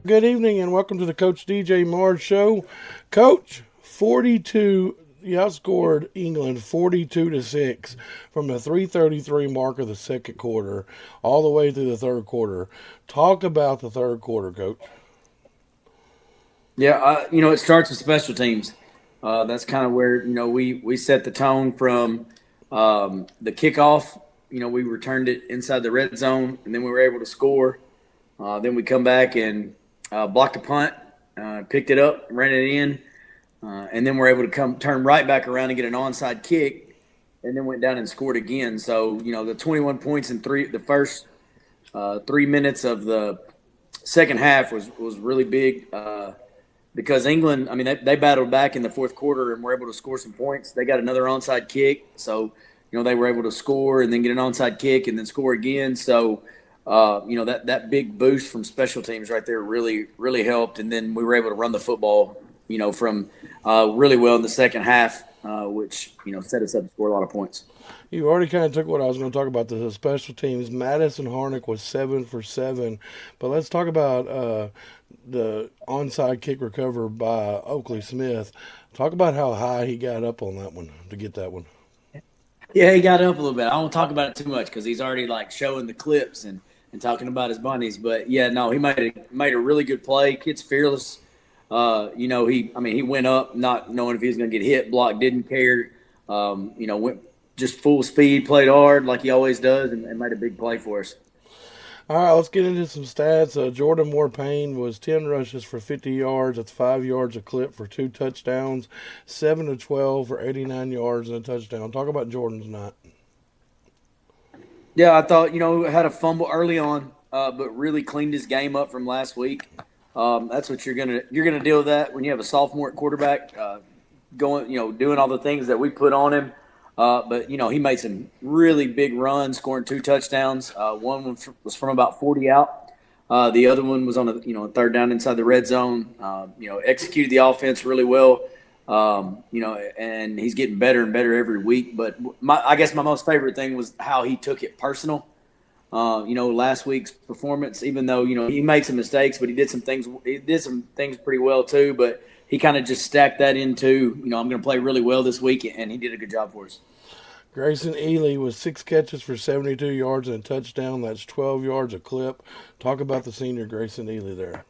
Good evening and welcome to the Coach DJ Mars Show. Coach, 42, you outscored England 42-6 from the 3:33 mark of the second quarter all the way through the third quarter. Talk about the third quarter, Coach. Yeah, it starts with special teams. That's kind of where we set the tone from the kickoff. We returned it inside the red zone, and then we were able to score. Then we come back and blocked a punt, picked it up, ran it in, and then we're able to turn right back around and get an onside kick, and then went down and scored again. So the 21 points in the first 3 minutes of the second half was really big. Because England, I mean, they battled back in the fourth quarter and were able to score some points. They got another onside kick. So, they were able to score and then get an onside kick and then score again. So, that big boost from special teams right there really, really helped. And then we were able to run the football, from really well in the second half, which, set us up to score a lot of points. You already kind of took what I was going to talk about, the special teams. Madison Harnick was 7 for 7. But let's talk about the onside kick recover by Oakley Smith. Talk about how high he got up on that one to get that one. Yeah, he got up a little bit. I won't talk about it too much because he's already showing the clips and talking about his bunnies. But yeah, no, he made a really good play. Kid's fearless. He went up not knowing if he was going to get hit. Block didn't care. Went just full speed, played hard like he always does, and made a big play for us. All right, let's get into some stats. Jordan Moore Payne was 10 rushes for 50 yards. That's 5 yards a clip for 2 touchdowns. 7 of 12 for 89 yards and a touchdown. Talk about Jordan's night. Yeah, I thought, had a fumble early on, but really cleaned his game up from last week. That's what you're gonna deal with that when you have a sophomore at quarterback going, doing all the things that we put on him. But he made some really big runs, scoring 2 touchdowns. One was from about 40 out. The other one was on a third down inside the red zone. Executed the offense really well. And he's getting better and better every week. But I guess my most favorite thing was how he took it personal. Last week's performance, even though he made some mistakes, but he did some things. He did some things pretty well too. But he kind of just stacked that into, I'm going to play really well this week, and he did a good job for us. Grayson Ely was 6 catches for 72 yards and a touchdown. That's 12 yards a clip. Talk about the senior Grayson Ely there.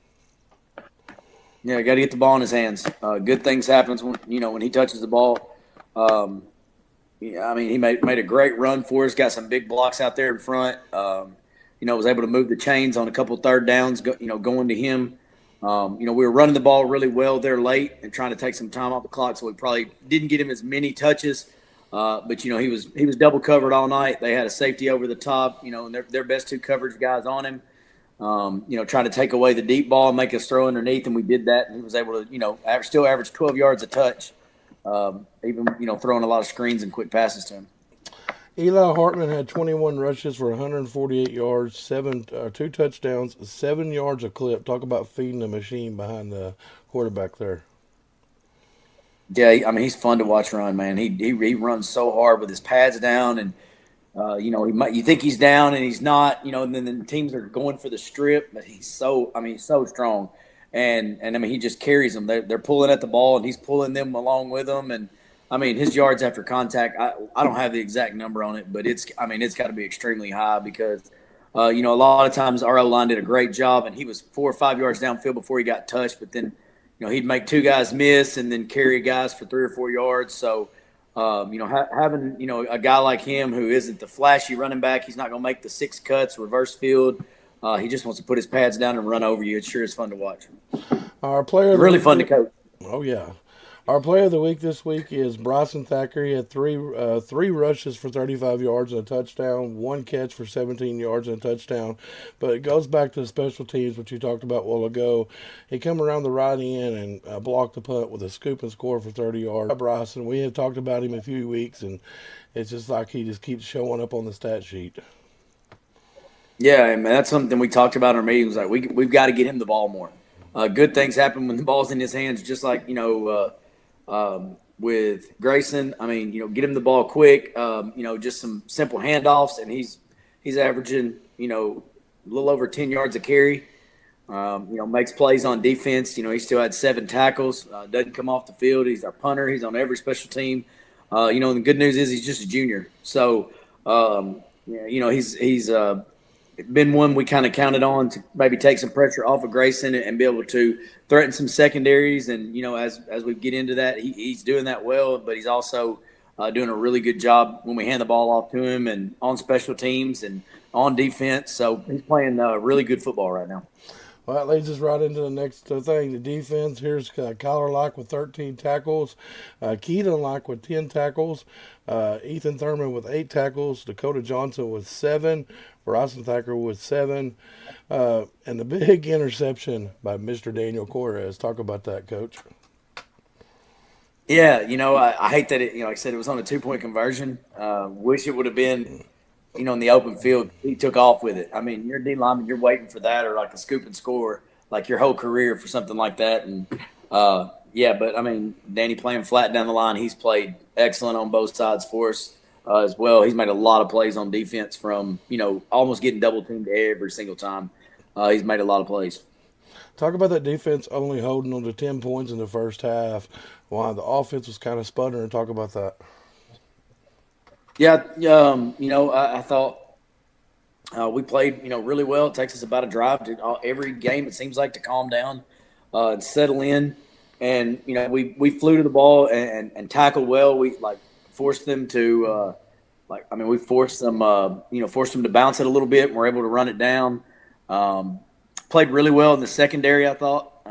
Yeah, got to get the ball in his hands. Good things happens when he touches the ball. He made a great run for us. Got some big blocks out there in front. Was able to move the chains on a couple third downs. Going to him. We were running the ball really well there late and trying to take some time off the clock, so we probably didn't get him as many touches. But he was double covered all night. They had a safety over the top, and their best 2 coverage guys on him. Trying to take away the deep ball and make us throw underneath, and we did that. And he was able to, still average 12 yards a touch, even throwing a lot of screens and quick passes to him. Eli Hartman had 21 rushes for 148 yards, 2 touchdowns, 7 yards a clip. Talk about feeding the machine behind the quarterback there. Yeah, he's fun to watch run, man. He runs so hard with his pads down, and you think he's down and he's not. And then the teams are going for the strip, but he's so strong, and he just carries them. They're pulling at the ball, and he's pulling them along with them, and. His yards after contact, I don't have the exact number on it, but it's got to be extremely high because, a lot of times our O-line did a great job, and he was 4 or 5 yards downfield before he got touched, but then, he'd make 2 guys miss and then carry guys for 3 or 4 yards. So, having, a guy like him who isn't the flashy running back, he's not going to make the 6 cuts, reverse field. He just wants to put his pads down and run over you. It sure is fun to watch. Our player really fun to coach. Oh, yeah. Our player of the week this week is Bryson Thacker. He had three rushes for 35 yards and a touchdown, 1 catch for 17 yards and a touchdown. But it goes back to the special teams, which you talked about a while ago. He come around the right end and blocked the punt with a scoop and score for 30 yards. Bryson, we have talked about him a few weeks, and it's just like he just keeps showing up on the stat sheet. Yeah, and that's something we talked about in our meetings. Like we've got to get him the ball more. Good things happen when the ball's in his hands, just like with Grayson. Get him the ball quick. Just some simple handoffs, and he's averaging a little over 10 yards a carry. Makes plays on defense. He still had 7 tackles. Doesn't come off the field. He's our punter. He's on every special team. And the good news is he's just a junior. So, he's been one we kind of counted on to maybe take some pressure off of Grayson and be able to threaten some secondaries. And, as we get into that, he's doing that well, but he's also doing a really good job when we hand the ball off to him and on special teams and on defense. So he's playing really good football right now. Well, that leads us right into the next thing, the defense. Here's Kyler Lock with 13 tackles, Keaton Lock with 10 tackles, Ethan Thurman with 8 tackles, Dakota Johnson with 7, Bryson Thacker with 7, and the big interception by Mr. Daniel Cortez. Talk about that, Coach. Yeah, I hate that like I said, it was on a 2-point conversion. Wish it would have been in the open field. He took off with it. I mean, you're a D lineman, you're waiting for that or like a scoop and score, like your whole career for something like that. And, but I mean, Danny playing flat down the line, he's played excellent on both sides for us as well. He's made a lot of plays on defense from, almost getting double teamed every single time. He's made a lot of plays. Talk about that defense only holding on to 10 points in the first half. Wow, the offense was kind of sputtering. Talk about that. Yeah, I thought we played, really well. It takes us about a drive to every game. It seems like to calm down and settle in. And we flew to the ball and tackled well. We forced them to we forced them to bounce it a little bit. And we're able to run it down. Played really well in the secondary. I thought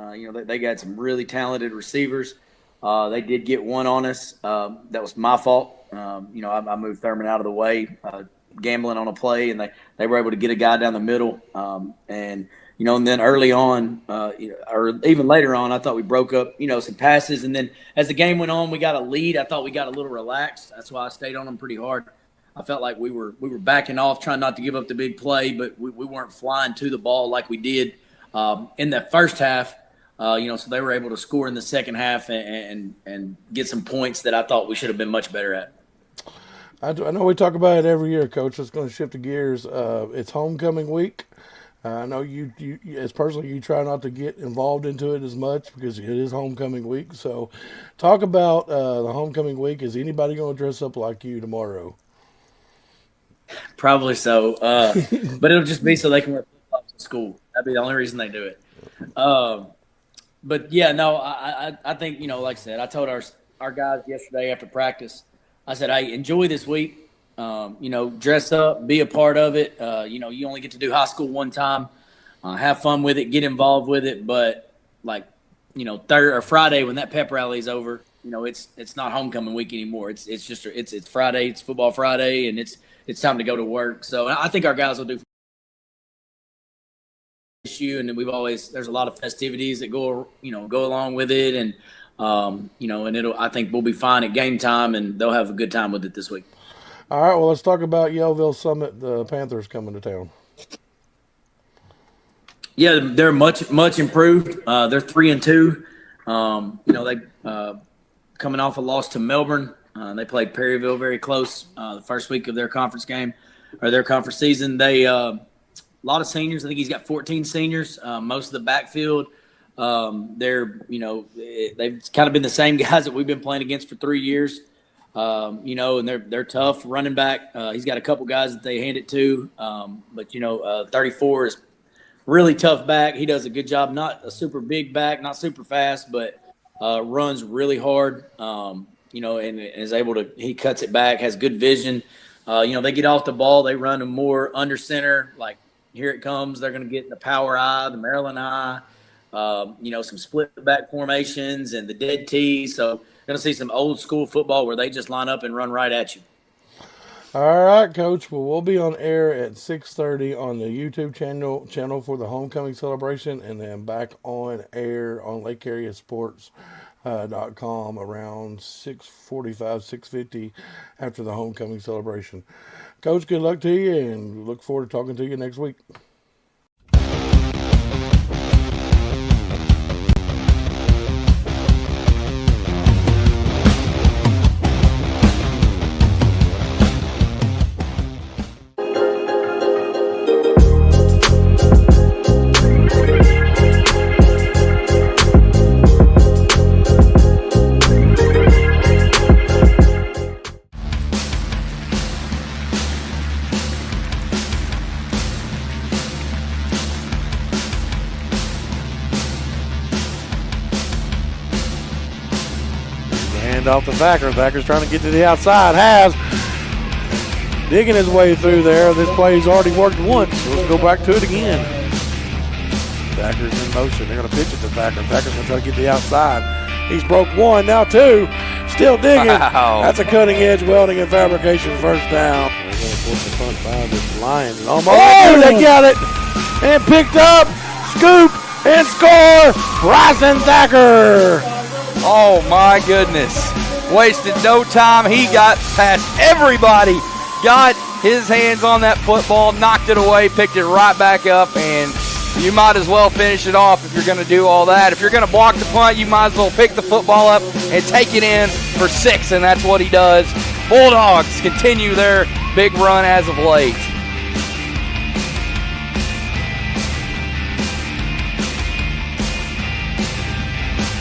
they got some really talented receivers. They did get one on us. That was my fault. I moved Thurman out of the way, gambling on a play, and they were able to get a guy down the middle. And then early on, or even later on, I thought we broke up, some passes. And then as the game went on, we got a lead. I thought we got a little relaxed. That's why I stayed on them pretty hard. I felt like we were backing off, trying not to give up the big play, but we weren't flying to the ball like we did in the first half. So they were able to score in the second half and get some points that I thought we should have been much better at. I know we talk about it every year, Coach. It's going to shift the gears. It's homecoming week. I know you as personally, you try not to get involved into it as much because it is homecoming week. So talk about the homecoming week. Is anybody going to dress up like you tomorrow? Probably so. But it'll just be so they can wear flip-flops to school. That'd be the only reason they do it. But yeah, no, I think, like I said, I told our guys yesterday after practice, I said, hey, enjoy this week, dress up, be a part of it. You only get to do high school one time, have fun with it, get involved with it. But Thursday or Friday when that pep rally is over, it's not homecoming week anymore. It's just it's Friday, it's football Friday, and it's time to go to work. So I think our guys will do issue, and then there's a lot of festivities that go along with it, and and I think we'll be fine at game time, and they'll have a good time with it this week. All right, well, let's talk about Yellville Summit. The Panthers coming to town. Yeah, they're much improved. They're 3-2. They coming off a loss to Melbourne. They played Perryville very close the first week of their conference game or their conference season. They a lot of seniors. I think he's got 14 seniors. Most of the backfield. They've kind of been the same guys that we've been playing against for 3 years. And they're tough. Running back, he's got a couple guys that they hand it to. But 34 is really tough back. He does a good job. Not a super big back, not super fast, but runs really hard. And is able to. He cuts it back. Has good vision. They get off the ball. They run them more under center. Like here it comes. They're going to get the power eye, the Maryland eye. Some split back formations and the dead tee. So going to see some old school football where they just line up and run right at you. All right, Coach. Well, we'll be on air at 6:30 on the YouTube channel for the homecoming celebration, and then back on air on LakeAreaSports.com around 6:45, 6:50 after the homecoming celebration. Coach, good luck to you, and look forward to talking to you next week. Handoff to Thacker. Thacker's trying to get to the outside. Has. Digging his way through there. This play's already worked once. Let's go back to it again. Thacker's in motion. They're going to pitch it to Thacker. Thacker's going to try to get the outside. He's broke one, now two. Still digging. Wow. That's a cutting edge welding and fabrication first down. They're going to force the punt by the Lions. And almost. Oh, they got it. And picked up. Scoop and score. Bryson Thacker. Oh, my goodness. Wasted no time. He got past everybody. Got his hands on that football, knocked it away, picked it right back up, and you might as well finish it off if you're going to do all that. If you're going to block the punt, you might as well pick the football up and take it in for 6, and that's what he does. Bulldogs continue their big run as of late.